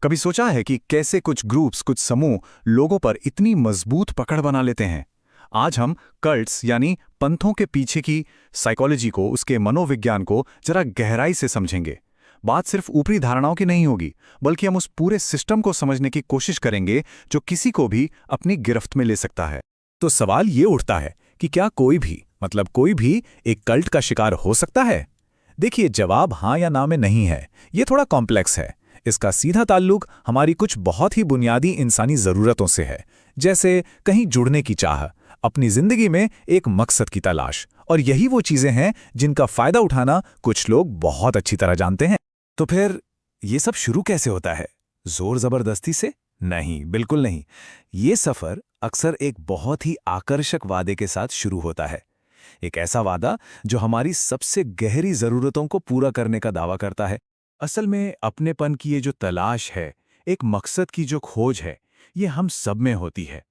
कभी सोचा है कि कैसे कुछ ग्रुप्स, कुछ समूह लोगों पर इतनी मजबूत पकड़ बना लेते हैं? आज हम कल्ट्स यानी पंथों के पीछे की साइकोलॉजी को, उसके मनोविज्ञान को जरा गहराई से समझेंगे। बात सिर्फ ऊपरी धारणाओं की नहीं होगी, बल्कि हम उस पूरे सिस्टम को समझने की कोशिश करेंगे जो किसी को भी अपनी गिरफ्त में ले सकता है। तो सवाल ये उठता है कि क्या कोई भी एक कल्ट का शिकार हो सकता है? देखिए, जवाब हाँ या ना में नहीं है। ये थोड़ा कॉम्प्लेक्स है। इसका सीधा ताल्लुक हमारी कुछ बहुत ही बुनियादी इंसानी ज़रूरतों से है, जैसे कहीं जुड़ने की चाह, अपनी जिंदगी में एक मकसद की तलाश। और यही वो चीज़ें हैं जिनका फ़ायदा उठाना कुछ लोग बहुत अच्छी तरह जानते हैं। तो फिर ये सब शुरू कैसे होता है? जोर ज़बरदस्ती से? नहीं, बिल्कुल नहीं। ये सफ़र अक्सर एक बहुत ही आकर्षक वादे के साथ शुरू होता है। एक ऐसा वादा जो हमारी सबसे गहरी ज़रूरतों को पूरा करने का दावा करता है। असल में अपनेपन की ये जो तलाश है, एक मकसद की जो खोज है, ये हम सब में होती है।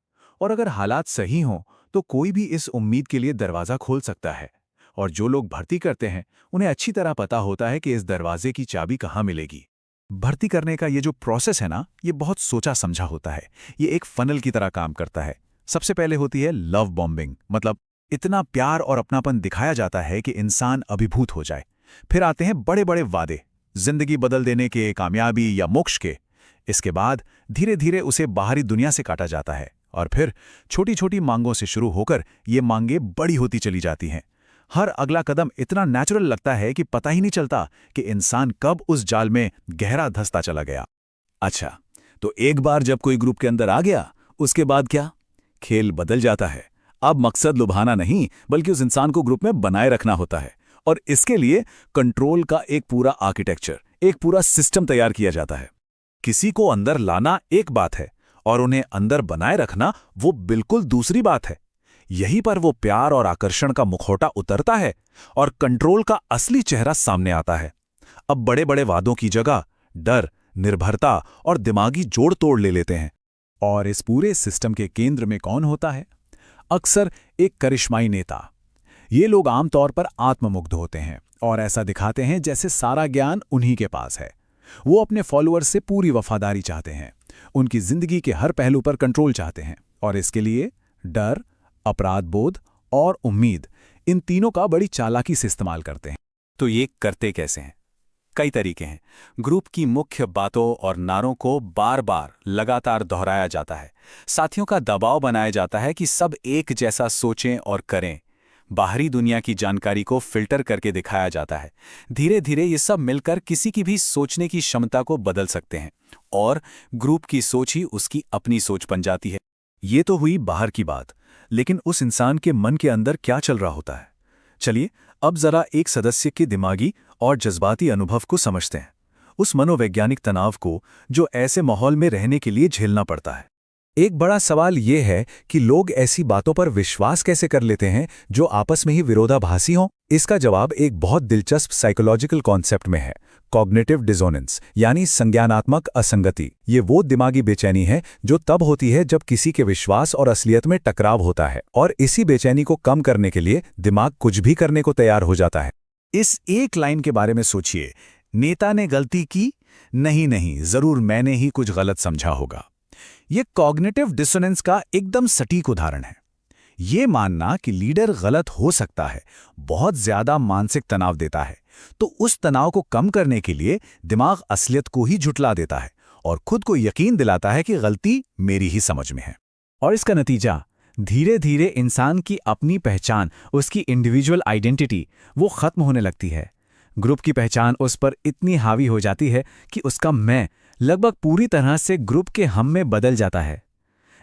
और अगर हालात सही हों तो कोई भी इस उम्मीद के लिए दरवाज़ा खोल सकता है। और जो लोग भर्ती करते हैं उन्हें अच्छी तरह पता होता है कि इस दरवाजे की चाबी कहाँ मिलेगी। भर्ती करने का ये जो प्रोसेस है ना, ये बहुत सोचा समझा होता है। ये एक फनल की तरह काम करता है। सबसे पहले होती है लव बॉम्बिंग, मतलब इतना प्यार और अपनापन दिखाया जाता है कि इंसान अभिभूत हो जाए। फिर आते हैं बड़े बड़े वादे, जिंदगी बदल देने के, कामयाबी या मोक्ष के। इसके बाद धीरे धीरे उसे बाहरी दुनिया से काटा जाता है और फिर छोटी छोटी मांगों से शुरू होकर ये मांगें बड़ी होती चली जाती हैं। हर अगला कदम इतना नेचुरल लगता है कि पता ही नहीं चलता कि इंसान कब उस जाल में गहरा धंसता चला गया। अच्छा, तो एक बार जब कोई ग्रुप के अंदर आ गया, उसके बाद क्या? खेल बदल जाता है। अब मकसद लुभाना नहीं, बल्कि उस इंसान को ग्रुप में बनाए रखना होता है। और इसके लिए कंट्रोल का एक पूरा आर्किटेक्चर, एक पूरा सिस्टम तैयार किया जाता है। किसी को अंदर लाना एक बात है और उन्हें अंदर बनाए रखना वो बिल्कुल दूसरी बात है। यहीं पर वो प्यार और आकर्षण का मुखौटा उतरता है और कंट्रोल का असली चेहरा सामने आता है। अब बड़े बड़े वादों की जगह डर, निर्भरता और दिमागी जोड़ तोड़ ले लेते हैं। और इस पूरे सिस्टम के केंद्र में कौन होता है? अक्सर एक करिश्माई नेता। ये लोग आमतौर पर आत्ममुग्ध होते हैं और ऐसा दिखाते हैं जैसे सारा ज्ञान उन्हीं के पास है। वो अपने फॉलोअर्स से पूरी वफादारी चाहते हैं, उनकी जिंदगी के हर पहलू पर कंट्रोल चाहते हैं। और इसके लिए डर, अपराध बोध और उम्मीद, इन तीनों का बड़ी चालाकी से इस्तेमाल करते हैं। तो ये करते कैसे हैं? कई तरीके हैं। ग्रुप की मुख्य बातों और नारों को बार बार लगातार दोहराया जाता है। साथियों का दबाव बनाया जाता है कि सब एक जैसा सोचें और करें। बाहरी दुनिया की जानकारी को फिल्टर करके दिखाया जाता है। धीरे धीरे ये सब मिलकर किसी की भी सोचने की क्षमता को बदल सकते हैं और ग्रुप की सोच ही उसकी अपनी सोच बन जाती है। ये तो हुई बाहर की बात, लेकिन उस इंसान के मन के अंदर क्या चल रहा होता है? चलिए अब जरा एक सदस्य के दिमागी और जज्बाती अनुभव को समझते हैं, उस मनोवैज्ञानिक तनाव को जो ऐसे माहौल में रहने के लिए झेलना पड़ता है। एक बड़ा सवाल ये है कि लोग ऐसी बातों पर विश्वास कैसे कर लेते हैं जो आपस में ही विरोधाभासी हों। इसका जवाब एक बहुत दिलचस्प साइकोलॉजिकल कॉन्सेप्ट में है, कॉग्निटिव डिसोनेंस, यानी संज्ञानात्मक असंगति। ये वो दिमागी बेचैनी है जो तब होती है जब किसी के विश्वास और असलियत में टकराव होता है, और इसी बेचैनी को कम करने के लिए दिमाग कुछ भी करने को तैयार हो जाता है। इस एक लाइन के बारे में सोचिए, नेता ने गलती की? नहीं नहीं, जरूर मैंने ही कुछ गलत समझा होगा। ये कॉग्निटिव डिसोनेंस का एकदम सटीक उदाहरण है। ये मानना कि लीडर गलत हो सकता है बहुत ज्यादा मानसिक तनाव देता है। तो उस तनाव को कम करने के लिए दिमाग असलियत को ही झुठला देता है और खुद को यकीन दिलाता है कि गलती मेरी ही समझ में है। और इसका नतीजा धीरे धीरे इंसान की अपनी पहचान, उसकी इंडिविजुअल आइडेंटिटी, वो खत्म होने लगती है। ग्रुप की पहचान उस पर इतनी हावी हो जाती है कि उसका मैं लगभग पूरी तरह से ग्रुप के हम में बदल जाता है।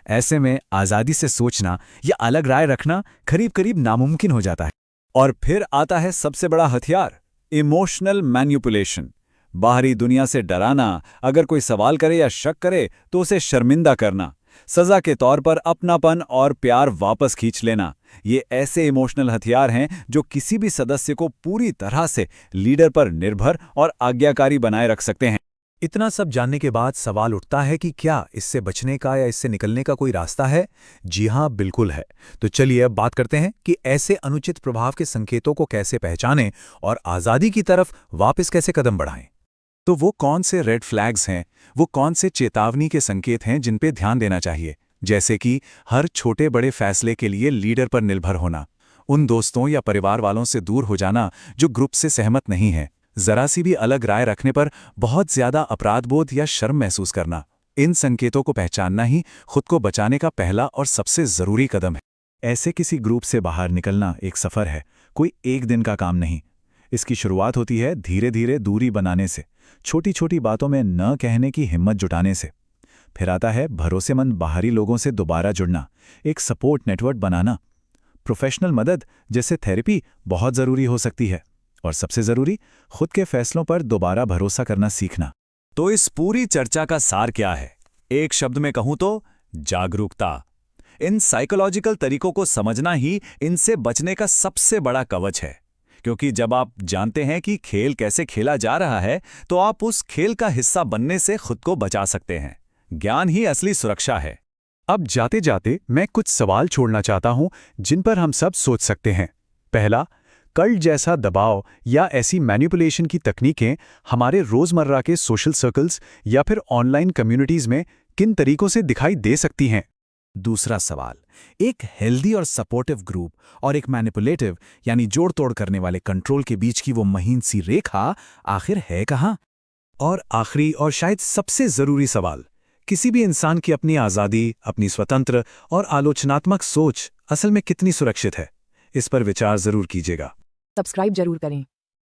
ऐसे में आज़ादी से सोचना या अलग राय रखना करीब करीब नामुमकिन हो जाता है। और फिर आता है सबसे बड़ा हथियार, इमोशनल मैनिपुलेशन। बाहरी दुनिया से डराना, अगर कोई सवाल करे या शक करे तो उसे शर्मिंदा करना, सजा के तौर पर अपनापन और प्यार वापस खींच लेना। ये ऐसे इमोशनल हथियार हैं जो किसी भी सदस्य को पूरी तरह से लीडर पर निर्भर और आज्ञाकारी बनाए रख सकते हैं। इतना सब जानने के बाद सवाल उठता है कि क्या इससे बचने का या इससे निकलने का कोई रास्ता है? जी हाँ, बिल्कुल है। तो चलिए अब बात करते हैं कि ऐसे अनुचित प्रभाव के संकेतों को कैसे पहचानें और आज़ादी की तरफ वापस कैसे कदम बढ़ाएं। तो वो कौन से रेड फ्लैग्स हैं, वो कौन से चेतावनी के संकेत हैं जिन पे ध्यान देना चाहिए? जैसे कि हर छोटे बड़े फैसले के लिए लीडर पर निर्भर होना, उन दोस्तों या परिवार वालों से दूर हो जाना जो ग्रुप से सहमत नहीं है, जरा सी भी अलग राय रखने पर बहुत ज्यादा अपराधबोध या शर्म महसूस करना। इन संकेतों को पहचानना ही खुद को बचाने का पहला और सबसे जरूरी कदम है। ऐसे किसी ग्रुप से बाहर निकलना एक सफर है, कोई एक दिन का काम नहीं। इसकी शुरुआत होती है धीरे धीरे दूरी बनाने से, छोटी छोटी बातों में न कहने की हिम्मत जुटाने से। फिर आता है भरोसेमंद बाहरी लोगों से दोबारा जुड़ना, एक सपोर्ट नेटवर्क बनाना। प्रोफेशनल मदद जैसे थेरेपी बहुत ज़रूरी हो सकती है। और सबसे ज़रूरी, खुद के फैसलों पर दोबारा भरोसा करना सीखना। तो इस पूरी चर्चा का सार क्या है? एक शब्द में कहूं तो जागरूकता। इन साइकोलॉजिकल तरीकों को समझना ही इनसे बचने का सबसे बड़ा कवच है, क्योंकि जब आप जानते हैं कि खेल कैसे खेला जा रहा है तो आप उस खेल का हिस्सा बनने से खुद को बचा सकते हैं। ज्ञान ही असली सुरक्षा है। अब जाते जाते मैं कुछ सवाल छोड़ना चाहता हूं जिन पर हम सब सोच सकते हैं। पहला, कल्ट जैसा दबाव या ऐसी मैनिपुलेशन की तकनीकें हमारे रोजमर्रा के सोशल सर्कल्स या फिर ऑनलाइन कम्युनिटीज में किन तरीकों से दिखाई दे सकती हैं? दूसरा सवाल, एक हेल्दी और सपोर्टिव ग्रुप और एक मैनिपुलेटिव यानी जोड़ तोड़ करने वाले कंट्रोल के बीच की वो महीन सी रेखा आखिर है कहाँ? और आखिरी और शायद सबसे जरूरी सवाल, किसी भी इंसान की अपनी आज़ादी, अपनी स्वतंत्र और आलोचनात्मक सोच असल में कितनी सुरक्षित है? इस पर विचार जरूर कीजिएगा। सब्सक्राइब जरूर करें।